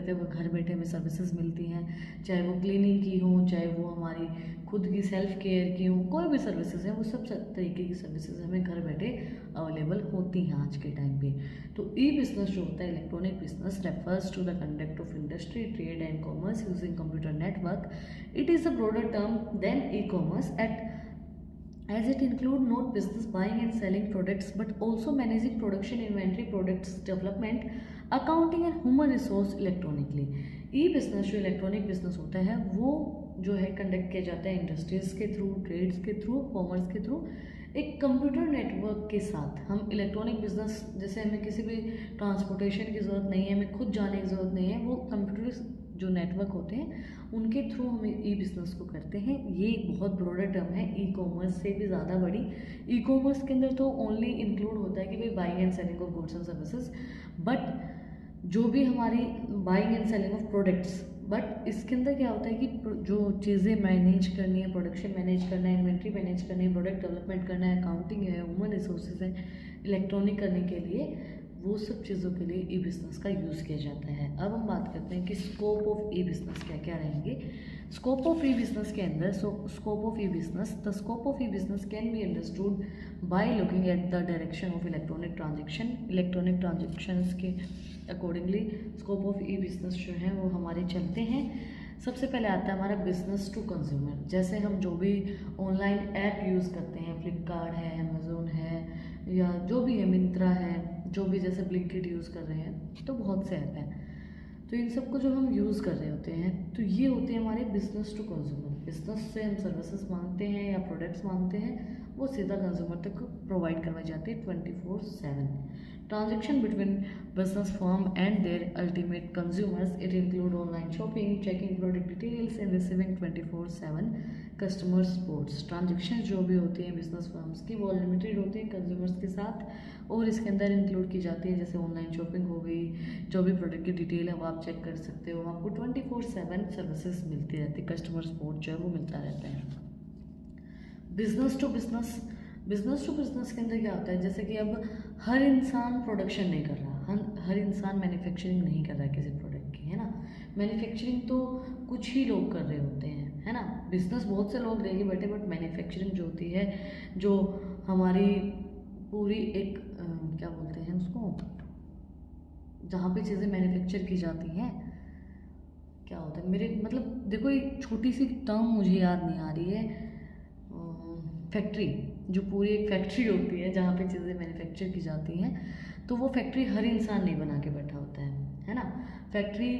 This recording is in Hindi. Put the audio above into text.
करते हुए घर बैठे हमें सर्विसेज मिलती हैं, चाहे वो क्लीनिंग की हो, चाहे वो हमारी खुद की सेल्फ केयर की हो, कोई भी सर्विसेज है वो सब तरीके की सर्विसेज हमें घर बैठे अवेलेबल होती हैं आज के टाइम पे। तो ई बिजनेस जो होता है, electronic business, refers to the conduct of industry, trade and commerce using computer network. It is a broader term than e commerce as it include not business buying and selling products but also managing production, inventory, products development, accounting and human resource electronically. E business जो इलेक्ट्रॉनिक बिजनेस होता है वो जो है कंडक्ट किया जाता है इंडस्ट्रीज के थ्रू, ट्रेड्स के थ्रू, कॉमर्स के थ्रू, एक कंप्यूटर नेटवर्क के साथ. हम इलेक्ट्रॉनिक बिजनेस जैसे हमें किसी भी ट्रांसपोर्टेशन की ज़रूरत नहीं है, हमें खुद जाने की ज़रूरत नहीं है, वो कंप्यूटर जो नेटवर्क होते हैं उनके थ्रू हम ई बिज़नेस को करते हैं. ये एक बहुत ब्रॉडर टर्म है, ई कॉमर्स से भी ज़्यादा बड़ी. ई कॉमर्स के अंदर तो ओनली इंक्लूड होता है कि भाई buying and selling of goods and services, but जो भी हमारी buying and selling of products, but इसके अंदर क्या होता है कि जो चीज़ें मैनेज करनी है, प्रोडक्शन मैनेज करना है, इन्वेंट्री मैनेज करनी है, प्रोडक्ट डेवलपमेंट करना है, अकाउंटिंग है, ह्यूमन रिसोर्सेज है, इलेक्ट्रॉनिक करने के लिए, वो सब चीज़ों के लिए ई बिज़नेस का यूज़ किया जाता है. अब हम बात करते हैं कि स्कोप ऑफ ई बिज़नेस क्या क्या रहेंगे. स्कोप ऑफ ई बिज़नेस के अंदर, scope of e business, the scope of e business can be understood by looking at the direction of electronic transaction. Electronic transactions के accordingly scope of e business जो है वो हमारे चलते हैं. सबसे पहले आता है हमारा बिज़नेस टू कंज्यूमर. जैसे हम जो भी ऑनलाइन ऐप यूज़ करते हैं, फ्लिपकार्ट है, अमेज़ोन है, या जो भी है, मिंत्रा है, जो भी जैसे ब्लिंकिट यूज़ कर रहे हैं, तो बहुत से ऐप हैं. तो इन सबको जो हम यूज़ कर रहे होते हैं, तो ये होते हैं हमारे बिज़नेस टू कंज्यूमर. बिज़नेस से हम सर्विसेज मांगते हैं या प्रोडक्ट्स मांगते हैं, वो सीधा कंज्यूमर तक प्रोवाइड करवाई जाती है 24/7. Transaction between business firm and their ultimate consumers, it include online shopping, checking product details and receiving 24/7 customer supports. Transaction जो भी होती हैं बिजनेस फर्म्स की, वो लिमिटेड होती हैं कंज्यूमर्स के साथ, और इसके अंदर इंक्लूड की जाती है जैसे ऑनलाइन शॉपिंग हो गई, जो भी प्रोडक्ट की डिटेल है वो आप चेक कर सकते हो. आपको 24/7 सर्विसेज मिलती रहती है, कस्टमर सपोर्ट जो है वो मिलता रहता है. Business to business, business to business के अंदर क्या होता है, जैसे कि अब हर इंसान प्रोडक्शन नहीं कर रहा, हर इंसान मैन्युफैक्चरिंग नहीं कर रहा है किसी प्रोडक्ट की, है ना. मैन्युफैक्चरिंग तो कुछ ही लोग कर रहे होते हैं, है ना. बिजनेस बहुत से लोग लेके बैठे, बट मैन्युफैक्चरिंग जो होती है, जो हमारी पूरी एक क्या बोलते हैं उसको, जहाँ पे चीज़ें मैन्युफैक्चर की जाती हैं, क्या होता है, मेरे मतलब देखो एक छोटी सी टर्म मुझे याद नहीं आ रही है, फैक्ट्री, जो पूरी एक फैक्ट्री होती है जहाँ पे चीज़ें मैन्युफैक्चर की जाती हैं, तो वो फैक्ट्री हर इंसान नहीं बना के बैठा होता है ना. फैक्ट्री